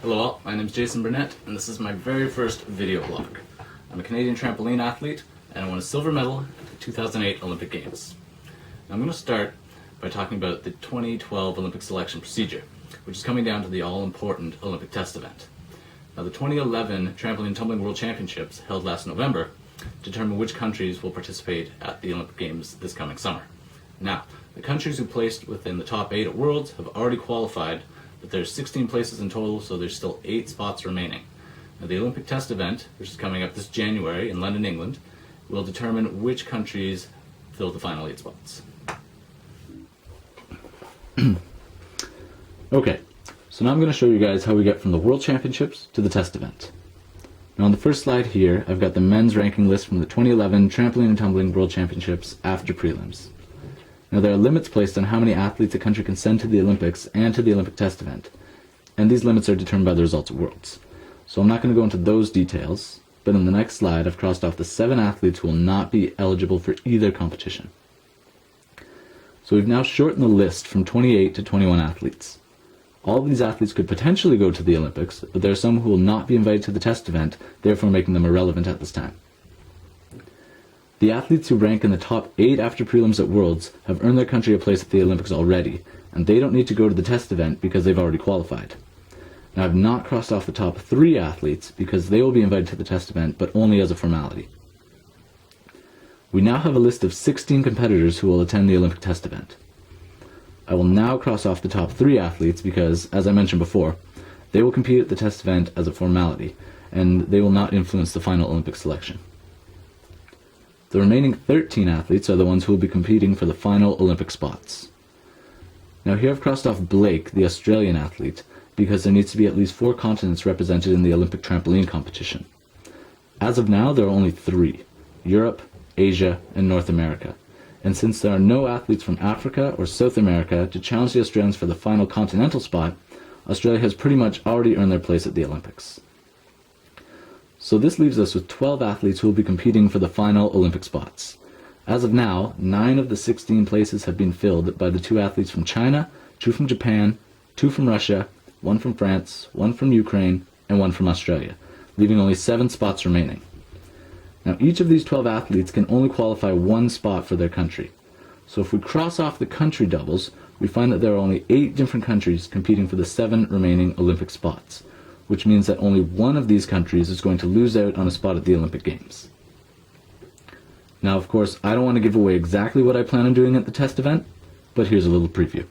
Hello all, my name is Jason Burnett, and this is my very first video blog. I'm a Canadian trampoline athlete, and I won a silver medal at the 2008 Olympic Games. Now I'm going to start by talking about the 2012 Olympic selection procedure, which is coming down to the all-important Olympic test event. Now the 2011 Trampoline Tumbling World Championships, held last November, determine which countries will participate at the Olympic Games this coming summer. Now, the countries who placed within the top 8 at Worlds have already qualified, but there's 16 places in total, so there's still 8 spots remaining. Now, the Olympic test event, which is coming up this January in London, England, will determine which countries fill the final 8 spots. Okay, so now I'm going to show you guys how we get from the World Championships to the test event. Now on the first slide here, I've got the men's ranking list from the 2011 Trampoline and Tumbling World Championships after prelims. Now there are limits placed on how many athletes a country can send to the Olympics and to the Olympic test event, and these limits are determined by the results of Worlds. So I'm not going to go into those details, but in the next slide I've crossed off the 7 athletes who will not be eligible for either competition. So we've now shortened the list from 28 to 21 athletes. All of these athletes could potentially go to the Olympics, but there are some who will not be invited to the test event, therefore making them irrelevant at this time. The athletes who rank in the top 8 after prelims at Worlds have earned their country a place at the Olympics already, and they don't need to go to the test event because they've already qualified. Now I've not crossed off the top 3 athletes because they will be invited to the test event, but only as a formality. We now have a list of 16 competitors who will attend the Olympic test event. I will now cross off the top 3 athletes because, as I mentioned before, they will compete at the test event as a formality, and they will not influence the final Olympic selection. The remaining 13 athletes are the ones who will be competing for the final Olympic spots. Now here I've crossed off Blake, the Australian athlete, because there needs to be at least 4 continents represented in the Olympic trampoline competition. As of now, there are only 3: Europe, Asia, and North America. And since there are no athletes from Africa or South America to challenge the Australians for the final continental spot, Australia has pretty much already earned their place at the Olympics. So this leaves us with 12 athletes who will be competing for the final Olympic spots. As of now, 9 of the 16 places have been filled by the 2 athletes from China, 2 from Japan, 2 from Russia, 1 from France, 1 from Ukraine, and 1 from Australia, leaving only 7 spots remaining. Now each of these 12 athletes can only qualify 1 spot for their country. So if we cross off the country doubles, we find that there are only 8 different countries competing for the 7 remaining Olympic spots, which means that only one of these countries is going to lose out on a spot at the Olympic Games. Now, of course, I don't want to give away exactly what I plan on doing at the test event, but here's a little preview.